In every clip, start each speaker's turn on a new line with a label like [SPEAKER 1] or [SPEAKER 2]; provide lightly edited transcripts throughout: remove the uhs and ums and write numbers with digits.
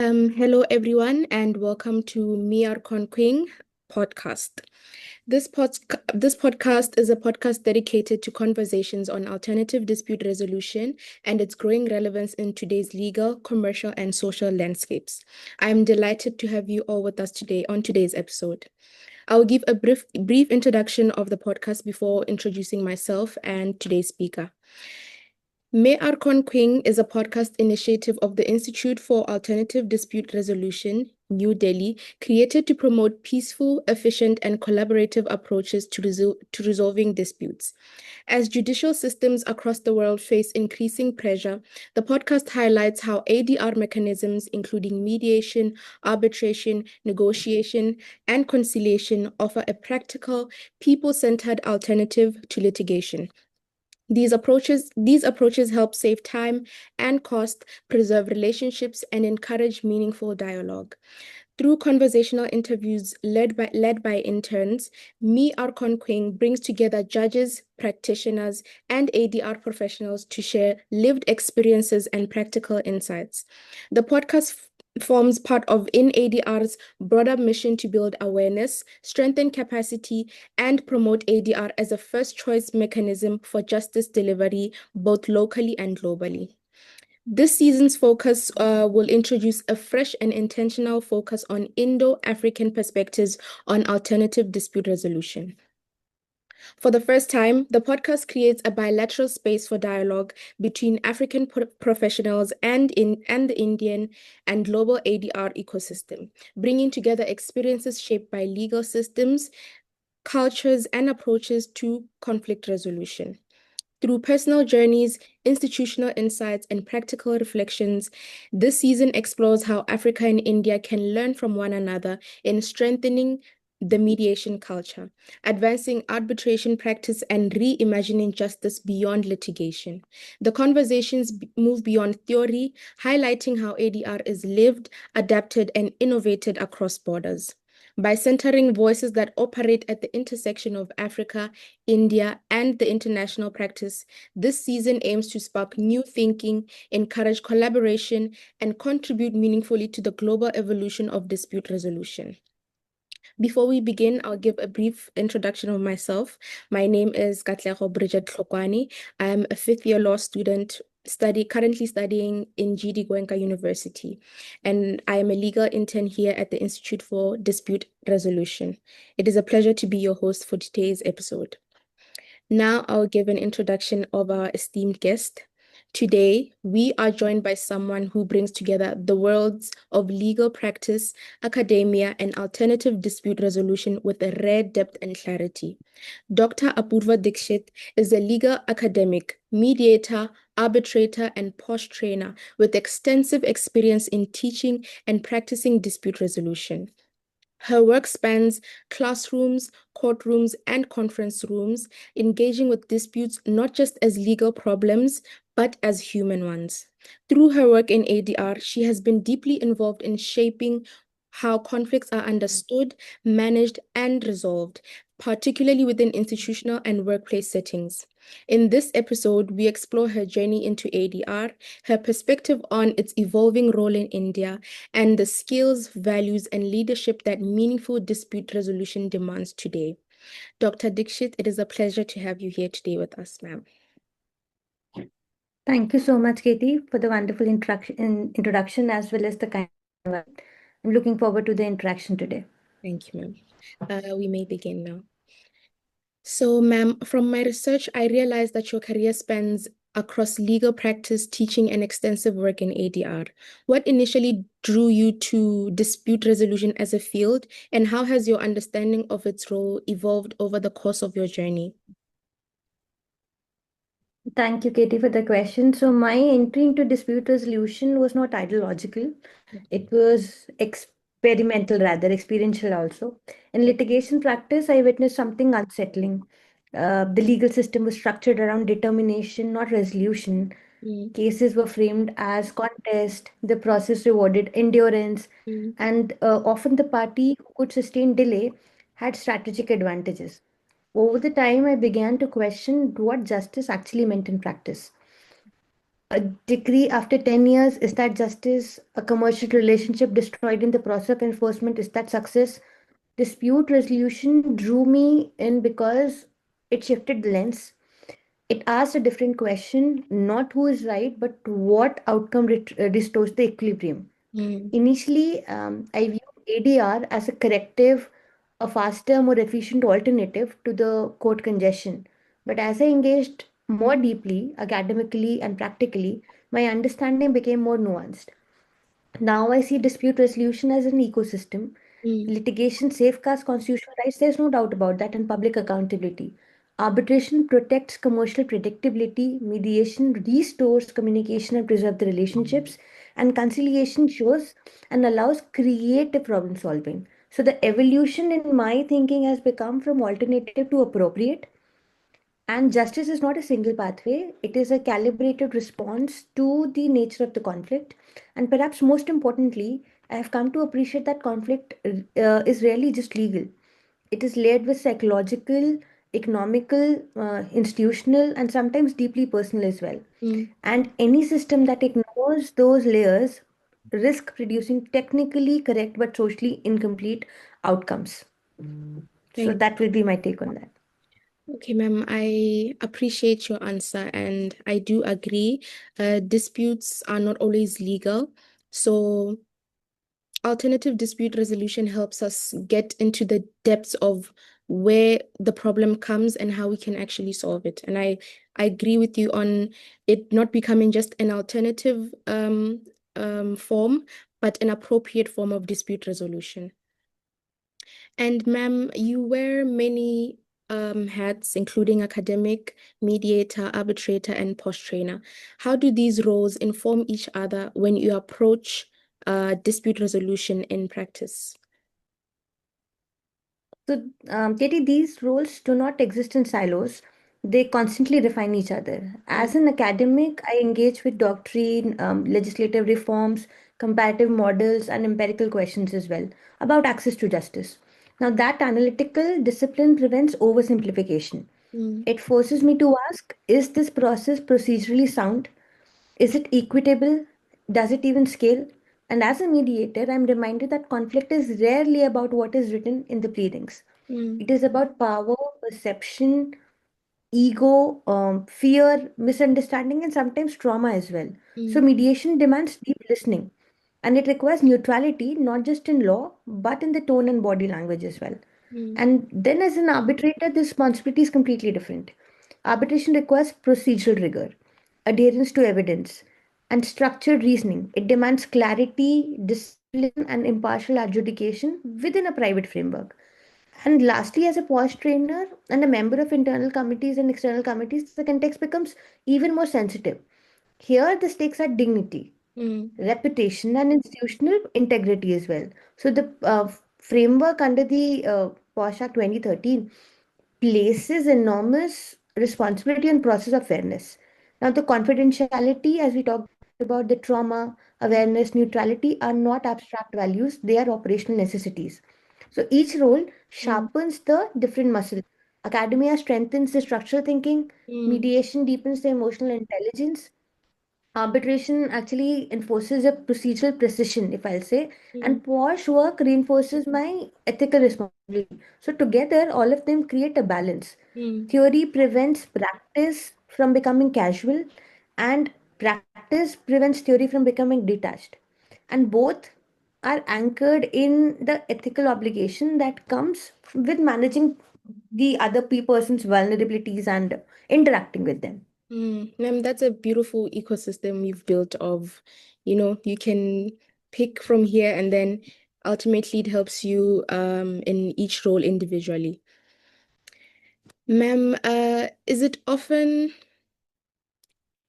[SPEAKER 1] Hello, everyone, and welcome to ME-Arcone podcast. This podcast is a podcast dedicated to conversations on alternative dispute resolution and its growing relevance in today's legal, commercial, and social landscapes. I'm delighted to have you all with us today on today's episode. I'll give a brief introduction of the podcast before introducing myself and today's speaker. ME-Arcone is a podcast initiative of the Institute for Alternative Dispute Resolution, New Delhi, created to promote peaceful, efficient, and collaborative approaches to resolving disputes. As judicial systems across the world face increasing pressure, the podcast highlights how ADR mechanisms, including mediation, arbitration, negotiation, and conciliation, offer a practical, people-centered alternative to litigation. These approaches help save time and cost, preserve relationships, and encourage meaningful dialogue. Through conversational interviews led by interns, ME-Arcone brings together judges, practitioners, and ADR professionals to share lived experiences and practical insights. The podcast forms part of INADR's broader mission to build awareness, strengthen capacity, and promote ADR as a first choice mechanism for justice delivery, both locally and globally. This season's focus will introduce a fresh and intentional focus on Indo-African perspectives on alternative dispute resolution. For the first time, the podcast creates a bilateral space for dialogue between African professionals and the Indian and global ADR ecosystem, bringing together experiences shaped by legal systems, cultures, and approaches to conflict resolution. Through personal journeys, institutional insights, and practical reflections, this season explores how Africa and India can learn from one another in strengthening the mediation culture, advancing arbitration practice, and reimagining justice beyond litigation. The conversations move beyond theory, highlighting how ADR is lived, adapted, and innovated across borders. By centering voices that operate at the intersection of Africa, India, and the international practice, this season aims to spark new thinking, encourage collaboration, and contribute meaningfully to the global evolution of dispute resolution. Before we begin, I'll give a brief introduction of myself. My name is Katlego Bridget Tlhokwani. I'm a fifth-year law student currently studying in GD Goenka University, and I am a legal intern here at the Institute for Dispute Resolution. It is a pleasure to be your host for today's episode. Now I'll give an introduction of our esteemed guest. Today, we are joined by someone who brings together the worlds of legal practice, academia, and alternative dispute resolution with a rare depth and clarity. Dr. Apoorva Dixit is a legal academic, mediator, arbitrator, and POSH trainer with extensive experience in teaching and practicing dispute resolution. Her work spans classrooms, courtrooms, and conference rooms, engaging with disputes not just as legal problems, but as human ones. Through her work in ADR, she has been deeply involved in shaping how conflicts are understood, managed, and resolved, particularly within institutional and workplace settings. In this episode, we explore her journey into ADR, her perspective on its evolving role in India, and the skills, values, and leadership that meaningful dispute resolution demands today. Dr. Dixit, it is a pleasure to have you here today with us, ma'am.
[SPEAKER 2] Thank you so much, Katie, for the wonderful introduction as well as the kind word. I'm looking forward to the interaction today.
[SPEAKER 1] Thank you, ma'am. We may begin now. So, ma'am, from my research, I realized that your career spans across legal practice, teaching, and extensive work in ADR. What initially drew you to dispute resolution as a field, and how has your understanding of its role evolved over the course of your journey?
[SPEAKER 2] Thank you, Katie, for the question. So, my entry into dispute resolution was not ideological, it was experimental, rather, experiential also. In litigation practice, I witnessed something unsettling. The legal system was structured around determination, not resolution.
[SPEAKER 1] Mm,
[SPEAKER 2] Cases were framed as contest, the process rewarded endurance,
[SPEAKER 1] mm,
[SPEAKER 2] and often the party who could sustain delay had strategic advantages. Over the time, I began to question what justice actually meant in practice. A decree after 10 years, is that justice? A commercial relationship destroyed in the process of enforcement, is that success? Dispute resolution drew me in because it shifted the lens. It asked a different question, not who is right, but what outcome restores the equilibrium.
[SPEAKER 1] Mm,
[SPEAKER 2] Initially, I viewed ADR as a corrective, a faster, more efficient alternative to the court congestion. But as I engaged more deeply, academically, and practically, my understanding became more nuanced. Now I see dispute resolution as an ecosystem.
[SPEAKER 1] mm,
[SPEAKER 2] Litigation safeguards constitutional rights, there's no doubt about that, and public accountability. Arbitration protects commercial predictability, mediation restores communication and preserves the relationships, and conciliation shows and allows creative problem solving. So the evolution in my thinking has become from alternative to appropriate, and justice is not a single pathway, it is a calibrated response to the nature of the conflict. And perhaps most importantly, I have come to appreciate that conflict is rarely just legal. It is layered with psychological, economical, institutional, and sometimes deeply personal as well.
[SPEAKER 1] mm.
[SPEAKER 2] And any system that ignores those layers risk producing technically correct but socially incomplete outcomes. So
[SPEAKER 1] Thank
[SPEAKER 2] that will be my take on that.
[SPEAKER 1] Okay, ma'am, I appreciate your answer and I do agree. Disputes are not always legal. So, alternative dispute resolution helps us get into the depths of where the problem comes and how we can actually solve it. And I agree with you on it not becoming just an alternative form, but an appropriate form of dispute resolution. And ma'am, you wear many hats, including academic, mediator, arbitrator, and post trainer. How do these roles inform each other when you approach dispute resolution in practice?
[SPEAKER 2] So, Katie, these roles do not exist in silos. They constantly refine each other.
[SPEAKER 1] Mm,
[SPEAKER 2] As an academic, I engage with doctrine, legislative reforms, comparative models, and empirical questions as well about access to justice. Now, that analytical discipline prevents oversimplification.
[SPEAKER 1] mm,
[SPEAKER 2] It forces me to ask, is this process procedurally sound? Is it equitable? Does it even scale? And as a mediator, I'm reminded that conflict is rarely about what is written in the pleadings.
[SPEAKER 1] mm,
[SPEAKER 2] It is about power, perception, ego, fear, misunderstanding, and sometimes trauma as well. So,
[SPEAKER 1] mm,
[SPEAKER 2] mediation demands deep listening, and it requires neutrality, not just in law, but in the tone and body language as well.
[SPEAKER 1] mm,
[SPEAKER 2] And then, as an arbitrator, the responsibility is completely different. Arbitration requires procedural rigor, adherence to evidence, and structured reasoning. It demands clarity, discipline, and impartial adjudication within a private framework. And lastly, as a POS trainer and a member of internal committees and external committees, the context becomes even more sensitive. Here, the stakes are dignity,
[SPEAKER 1] mm,
[SPEAKER 2] reputation, and institutional integrity as well. So, the framework under the POSH Act 2013 places enormous responsibility on process of fairness. Now, the confidentiality, as we talked about, the trauma, awareness, neutrality are not abstract values, they are operational necessities. So each role
[SPEAKER 1] mm,
[SPEAKER 2] sharpens the different muscle. Academia strengthens the structural thinking,
[SPEAKER 1] mm,
[SPEAKER 2] mediation deepens the emotional intelligence, arbitration actually enforces a procedural precision, if I'll say,
[SPEAKER 1] mm,
[SPEAKER 2] and posh work reinforces my ethical responsibility. So, together, all of them create a balance.
[SPEAKER 1] mm,
[SPEAKER 2] Theory prevents practice from becoming casual, and practice prevents theory from becoming detached. And both are anchored in the ethical obligation that comes with managing the other person's vulnerabilities and interacting with them.
[SPEAKER 1] mm. Ma'am, that's a beautiful ecosystem you've built of, you can pick from here and then ultimately it helps you in each role individually. Ma'am, is it often,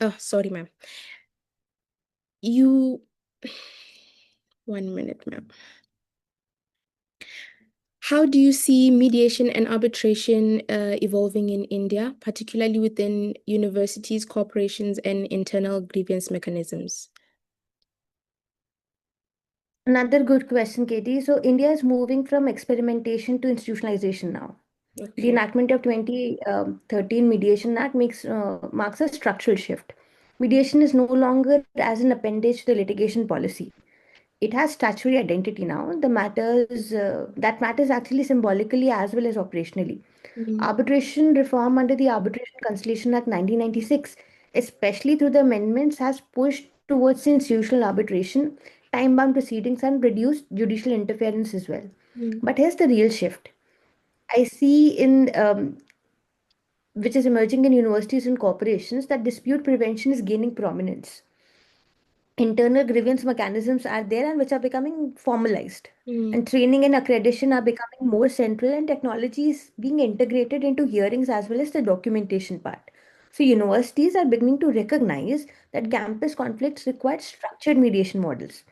[SPEAKER 1] oh, sorry, ma'am. You, 1 minute, ma'am. How do you see mediation and arbitration evolving in India, particularly within universities, corporations, and internal grievance mechanisms?
[SPEAKER 2] Another good question, Katie. So, India is moving from experimentation to institutionalization now. The
[SPEAKER 1] Okay.
[SPEAKER 2] enactment of 2013 Mediation Act marks a structural shift. Mediation is no longer as an appendage to the litigation policy. It has statutory identity now. The matters that matters actually symbolically as well as operationally.
[SPEAKER 1] Mm,
[SPEAKER 2] Arbitration reform under the Arbitration Conciliation Act 1996, especially through the amendments, has pushed towards institutional arbitration, time-bound proceedings, and reduced judicial interference as well.
[SPEAKER 1] mm,
[SPEAKER 2] But here's the real shift I see in which is emerging in universities and corporations, that dispute prevention is gaining prominence. Internal grievance mechanisms are there and which are becoming formalized.
[SPEAKER 1] mm,
[SPEAKER 2] And training and accreditation are becoming more central, and technology is being integrated into hearings as well as the documentation part. So universities are beginning to recognize that campus conflicts require structured mediation models,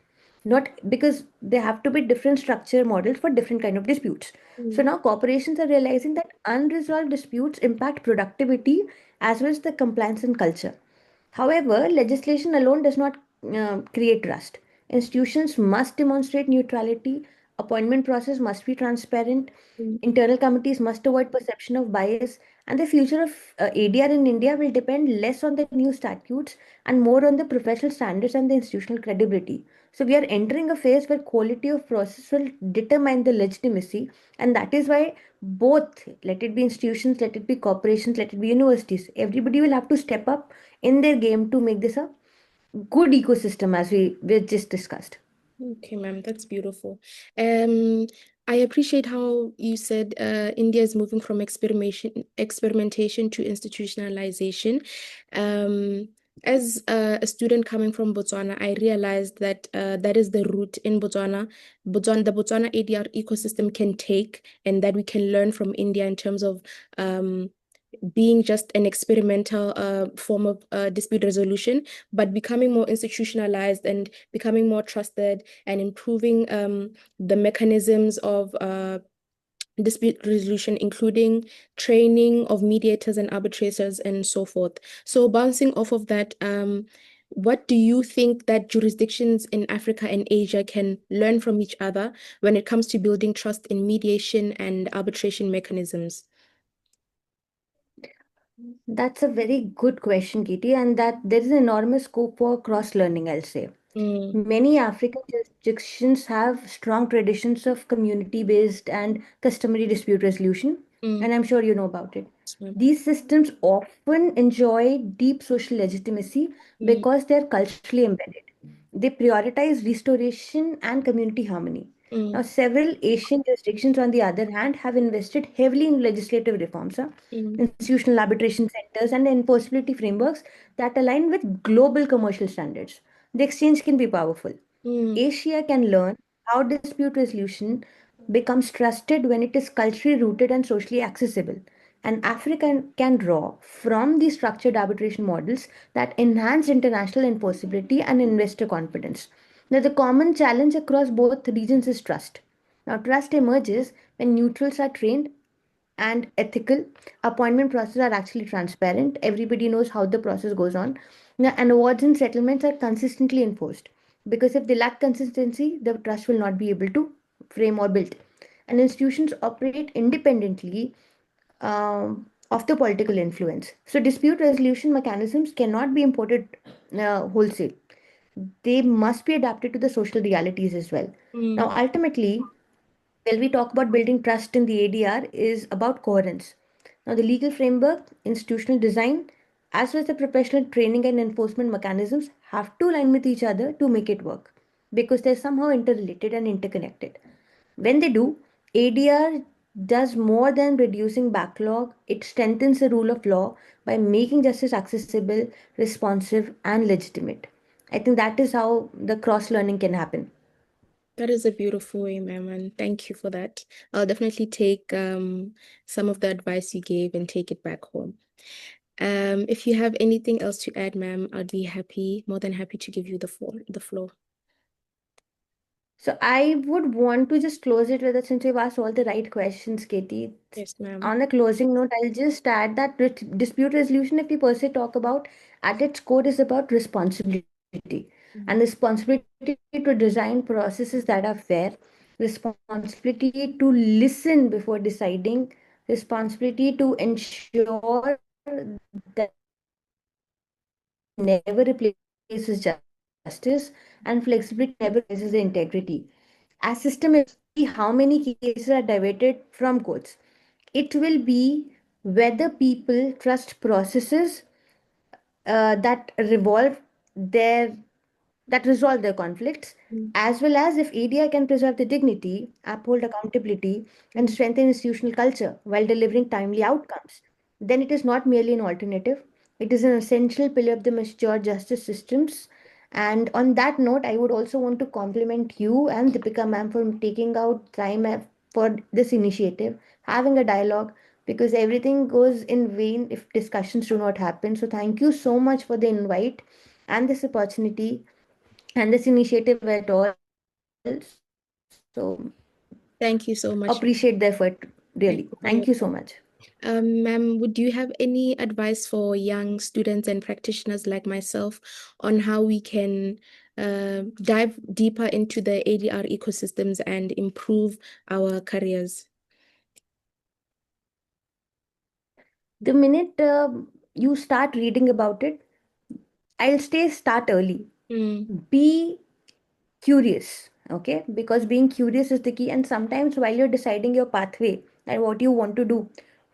[SPEAKER 2] not because they have to be different structure models for different kind of disputes. So
[SPEAKER 1] mm,
[SPEAKER 2] now corporations are realizing that unresolved disputes impact productivity as well as the compliance and culture. However, legislation alone does not create trust. Institutions must demonstrate neutrality, appointment process must be transparent,
[SPEAKER 1] mm,
[SPEAKER 2] internal committees must avoid perception of bias, and the future of ADR in India will depend less on the new statutes and more on the professional standards and the institutional credibility. So we are entering a phase where quality of process will determine the legitimacy, and that is why both, let it be institutions, let it be corporations, let it be universities, everybody will have to step up in their game to make this a good ecosystem as we just discussed.
[SPEAKER 1] Okay, ma'am, that's beautiful. Um, I appreciate how you said India is moving from experimentation to institutionalization. Um, as a student coming from Botswana, I realized that that is the route in Botswana. The Botswana ADR ecosystem can take, and that we can learn from India in terms of um, being just an experimental form of dispute resolution, but becoming more institutionalized and becoming more trusted and improving the mechanisms of dispute resolution, including training of mediators and arbitrators and so forth. So bouncing off of that, what do you think that jurisdictions in Africa and Asia can learn from each other when it comes to building trust in mediation and arbitration mechanisms?
[SPEAKER 2] That's a very good question, Katie, and that there is enormous scope for cross learning, I'll say.
[SPEAKER 1] Mm,
[SPEAKER 2] Many African jurisdictions have strong traditions of community based and customary dispute resolution,
[SPEAKER 1] mm,
[SPEAKER 2] and I'm sure you know about it.
[SPEAKER 1] yes, ma'am.
[SPEAKER 2] These systems often enjoy deep social legitimacy
[SPEAKER 1] Mm,
[SPEAKER 2] because they're culturally embedded. They prioritize restoration and community harmony. Now,
[SPEAKER 1] mm,
[SPEAKER 2] several Asian jurisdictions, on the other hand, have invested heavily in legislative reforms,
[SPEAKER 1] mm,
[SPEAKER 2] institutional arbitration centers, and enforceability frameworks that align with global commercial standards. The exchange can be powerful.
[SPEAKER 1] mm,
[SPEAKER 2] Asia can learn how dispute resolution becomes trusted when it is culturally rooted and socially accessible. And Africa can draw from these structured arbitration models that enhance international enforceability and investor confidence. Now, the common challenge across both regions is trust. Now, trust emerges when neutrals are trained and ethical. Appointment processes are actually transparent. Everybody knows how the process goes on. And awards and settlements are consistently enforced. Because if they lack consistency, the trust will not be able to frame or build. And institutions operate independently of the political influence. So dispute resolution mechanisms cannot be imported wholesale. They must be adapted to the social realities as well.
[SPEAKER 1] mm,
[SPEAKER 2] Now, ultimately, when we talk about building trust in the ADR is about coherence. Now, the legal framework, institutional design, as well as the professional training and enforcement mechanisms have to align with each other to make it work because they're somehow interrelated and interconnected. When they do, ADR does more than reducing backlog, it strengthens the rule of law by making justice accessible, responsive, and legitimate. I think that is how the cross learning can happen.
[SPEAKER 1] that is a beautiful way, ma'am, and thank you for that. I'll definitely take some of the advice you gave and take it back home. If you have anything else to add, ma'am, I'd be more than happy to give you the floor.
[SPEAKER 2] So I would want to just close it with it since we've asked all the right questions, Katie.
[SPEAKER 1] Yes, ma'am.
[SPEAKER 2] On a closing note, I'll just add that dispute resolution, if we per se talk about, at its core is about responsibility. And responsibility to design processes that are fair, responsibility to listen before deciding, responsibility to ensure that never replaces justice, and flexibility never replaces the integrity. As system evolves, see how many cases are diverted from courts. It will be whether people trust processes that revolve their that resolve their conflicts,
[SPEAKER 1] mm,
[SPEAKER 2] as well as if ADI can preserve the dignity, uphold accountability, and
[SPEAKER 1] mm,
[SPEAKER 2] strengthen institutional culture while delivering timely outcomes. Then it is not merely an alternative, it is an essential pillar of the mature justice systems. And on that note, I would also want to compliment you and Deepika ma'am for taking out time for this initiative, having a dialogue, because everything goes in vain if discussions do not happen. So, thank you so much for the invite and this opportunity and this initiative at all. So
[SPEAKER 1] Thank you so much.
[SPEAKER 2] appreciate the effort, really.
[SPEAKER 1] Thank you
[SPEAKER 2] Thank you
[SPEAKER 1] for
[SPEAKER 2] so
[SPEAKER 1] your
[SPEAKER 2] much.
[SPEAKER 1] Ma'am, would you have any advice for young students and practitioners like myself on how we can dive deeper into the ADR ecosystems and improve our careers?
[SPEAKER 2] The minute you start reading about it, I'll stay start early.
[SPEAKER 1] Mm,
[SPEAKER 2] Be curious, okay? Because being curious is the key. And sometimes while you're deciding your pathway and what you want to do,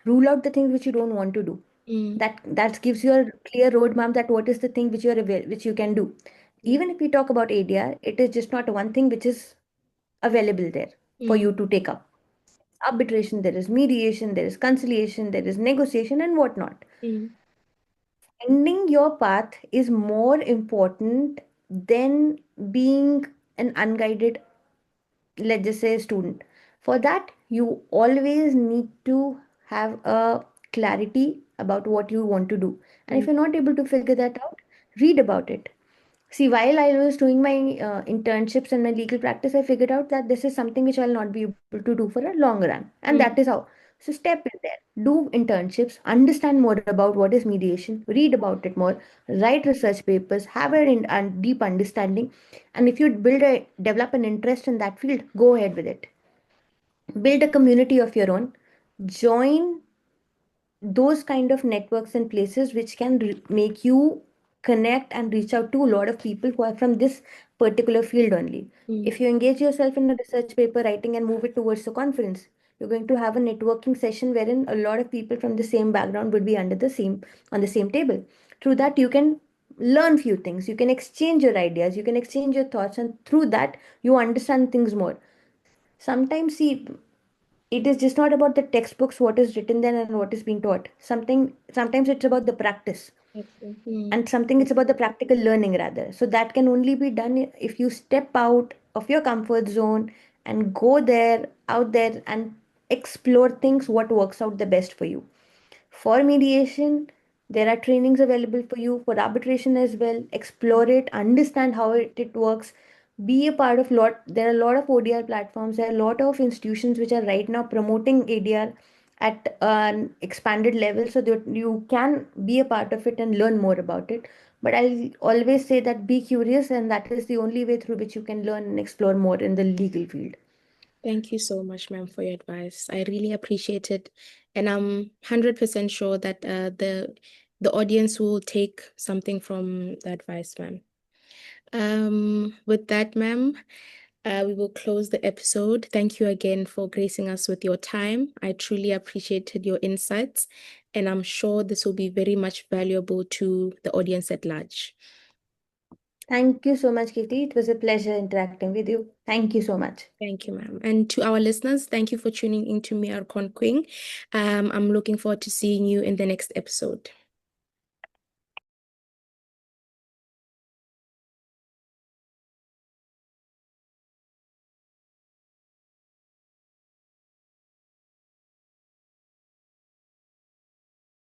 [SPEAKER 2] rule out the things which you don't want to do.
[SPEAKER 1] mm,
[SPEAKER 2] That gives you a clear roadmap that what is the thing which which you can do.
[SPEAKER 1] mm,
[SPEAKER 2] Even if we talk about ADR, it is just not one thing which is available there for
[SPEAKER 1] mm,
[SPEAKER 2] you to take up. Arbitration, there is mediation, there is conciliation, there is negotiation, and whatnot.
[SPEAKER 1] mm,
[SPEAKER 2] Finding your path is more important than being an unguided, let's just say, student. For that, you always need to have a clarity about what you want to do. And if
[SPEAKER 1] mm,
[SPEAKER 2] you're not able to figure that out, read about it. See, while I was doing my internships and my legal practice, I figured out that this is something which I'll not be able to do for a long run. And that is
[SPEAKER 1] mm,
[SPEAKER 2] how. So, step in there, do internships, understand more about what is mediation, read about it more, write research papers, have a deep understanding. And if you develop an interest in that field, go ahead with it. Build a community of your own, join those kind of networks and places which can make you connect and reach out to a lot of people who are from this particular field only.
[SPEAKER 1] mm.
[SPEAKER 2] If you engage yourself in a research paper writing and move it towards a conference, you're going to have a networking session wherein a lot of people from the same background would be under the same on the same table. Through that, you can learn few things, you can exchange your ideas, you can exchange your thoughts, and through that, you understand things more. Sometimes, see, it is just not about the textbooks, what is written there and what is being taught. Sometimes it's about the practice,
[SPEAKER 1] Okay. Mm,
[SPEAKER 2] and something it's about the practical learning rather. So that can only be done if you step out of your comfort zone and go there out there and explore things what works out the best for you. For mediation, there are trainings available for you. For arbitration as well, explore it, understand how it works, be a part of lot. There are a lot of ODR platforms. There are a lot of institutions which are right now promoting ADR at an expanded level so that you can be a part of it and learn more about it. But I'll always say that be curious, and that is the only way through which you can learn and explore more in the legal field.
[SPEAKER 1] Thank you so much, ma'am, for your advice. I really appreciate it, and I'm 100% sure that the audience will take something from the advice, ma'am. With that, ma'am, we will close the episode. Thank you again for gracing us with your time. I truly appreciated your insights, and I'm sure this will be very much valuable to the audience at large.
[SPEAKER 2] Thank you so much, Katie. It was a pleasure interacting with you. Thank you so much.
[SPEAKER 1] Thank you, ma'am. And to our listeners, thank you for tuning into Me Arcone Queen. I'm looking forward to seeing you in the next episode.